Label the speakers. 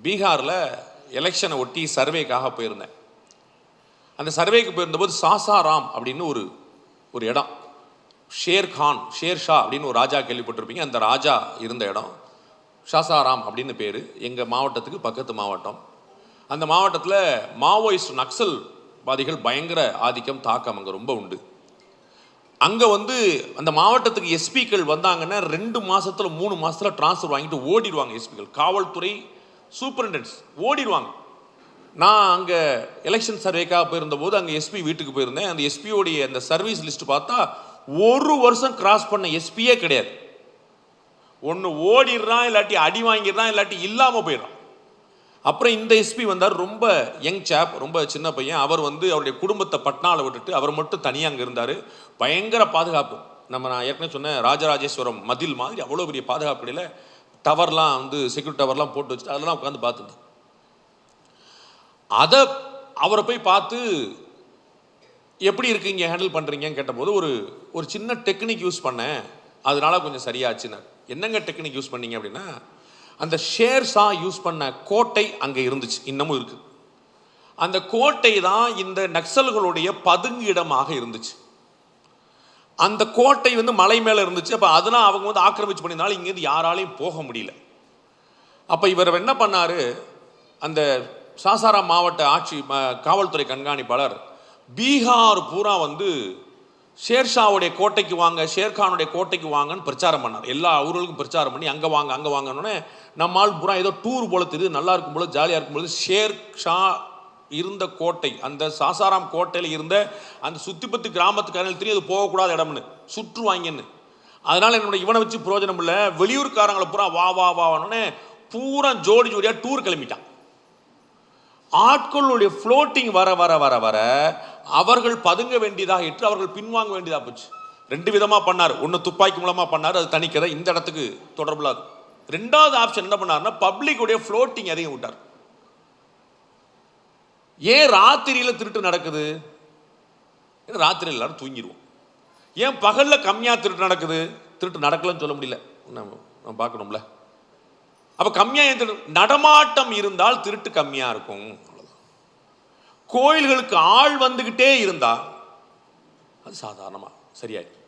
Speaker 1: பீகாரில் எலெக்ஷனை ஒட்டி சர்வேக்காக போயிருந்தேன். அந்த சர்வேக்கு போயிருந்தபோது சாசாராம் அப்படின்னு ஒரு இடம், ஷேர்ஷா அப்படின்னு ஒரு ராஜா கேள்விப்பட்டிருப்பீங்க. அந்த ராஜா இருந்த இடம் சாசாராம் அப்படின்னு பேர். எங்கள் மாவட்டத்துக்கு பக்கத்து மாவட்டம். அந்த மாவட்டத்தில் மாவோயிஸ்ட் நக்சல்வாதிகள் பயங்கர ஆதிக்கம் தாக்கம் அங்கே ரொம்ப உண்டு. அங்கே அந்த மாவட்டத்துக்கு எஸ்பிக்கள் வந்தாங்கன்னா 2 மாதத்தில் 3 மாதத்தில் டிரான்ஸ்ஃபர் வாங்கிட்டு ஓடிடுவாங்க. எஸ்பிக்கள், காவல்துறை சூப்பரிண்டென்ட்ஸ் ஓடிடுவாங்க. நான் அங்கே எலெக்ஷன் சர்வேக்காக போயிருந்தபோது அங்கே எஸ்பி வீட்டுக்கு போயிருந்தேன். அந்த எஸ்பியோடைய அந்த சர்வீஸ் லிஸ்ட் பார்த்தா 1 வருஷம் கிராஸ் பண்ண எஸ்பியே கிடையாது. ஒன்று ஓடிடுறான், இல்லாட்டி அடி வாங்கிடுறான், இல்லாட்டி இல்லாமல் போயிடுறான். அப்புறம் இந்த எஸ்பி வந்தார், ரொம்ப யங் சாப், ரொம்ப சின்ன பையன். அவர் அவருடைய குடும்பத்தை பட்னாவில் விட்டுட்டு அவர் மட்டும் தனியாக அங்கே இருந்தார். பயங்கர பாதுகாப்பு. நான் ஏற்கனவே சொன்னேன், ராஜராஜேஸ்வரம் மதில் மாதிரி அவ்வளோ பெரிய பாதுகாப்பு இடையில டவர்லாம் செக்யூரிட்டி டவர்லாம் போட்டு வச்சுட்டு அதெல்லாம் உட்காந்து பார்த்துருந்தேன். அதை அவரை போய் பார்த்து எப்படி இருக்கீங்க, ஹேண்டில் பண்ணுறீங்கன்னு கேட்டபோது ஒரு சின்ன டெக்னிக் யூஸ் பண்ணேன், அதனால கொஞ்சம் சரியாச்சுன்னு. என்னங்க டெக்னிக் யூஸ் பண்ணீங்க அப்படின்னா, அந்த ஷேர்ஷா யூஸ் பண்ண கோட்டை அங்கே இருந்துச்சு, இன்னமும் இருக்கு. அந்த கோட்டை தான் இந்த நக்சல்களுடைய பதுங்கு இடமாக இருந்துச்சு. அந்த கோட்டை மலை மேலே இருந்துச்சு. அப்போ அதெல்லாம் அவங்க ஆக்கிரமிச்சு பண்ணினாலும் இங்கேருந்து யாராலையும் போக முடியல. அப்போ இவர் என்ன பண்ணார், அந்த சாசாராம் மாவட்ட காவல்துறை கண்காணிப்பாளர் பீகார் பூரா ஷேர்ஷாவுடைய கோட்டைக்கு வாங்க, ஷேர்கானுடைய கோட்டைக்கு வாங்கன்னு பிரச்சாரம் பண்ணார். எல்லா ஊர்களுக்கும் பிரச்சாரம் பண்ணி அங்கே வாங்க அங்கே வாங்கன்னு நம்மால் பூரா ஏதோ டூர் போல தெரியுது, நல்லா இருக்கும் போல, ஜாலியாக இருக்கும் பொழுது ஷேர்ஷா இருந்த கோட்டை, அந்த சாசாராம் கோட்டையில் இருந்த அந்த சுத்திப்பத்து கிராமத்துக்காரங்களுக்கு தெரியும் அது போகக்கூடாத இடம்னு, சுற்றுவாங்கன்னு. அதனால் என்னோட இவனை வச்சு பிரயோஜனம் இல்லை, வெளியூர்காரங்களை பூரா வான்னு பூரா ஜோடி ஜோடியாக டூர் கிளம்பிட்டான். ஆட்களுடைய ஃப்ளோட்டிங் வர வர வர வர அவர்கள் பதுங்க வேண்டியதாக இட்டு அவர்கள் பின்வாங்க வேண்டியதாக போச்சு. 2 விதமாக பண்ணார். ஒன்று துப்பாக்கி மூலமாக பண்ணார், அது தனிக்கதை, இந்த இடத்துக்கு தொடர்பில்லாது. 2வது ஆப்ஷன் என்ன பண்ணார்னா, பப்ளிக்குடைய ஃப்ளோட்டிங் அதிகம் விட்டார். ஏன் ராத்திரியில் திருட்டு நடக்குது? ராத்திரியில் எல்லாரும் தூங்கிடுவோம். ஏன் பகலில் கம்மியாக திருட்டு நடக்குது? திருட்டு நடக்கலன்னு சொல்ல முடியல, நம்ம பார்க்கணும்ல. அப்போ கம்மியாக நடமாட்டம் இருந்தால் திருட்டு கம்மியாக இருக்கும். கோயில்களுக்கு ஆள் வந்துக்கிட்டே இருந்தால் அது சாதாரணமாக சரியாயிடும்.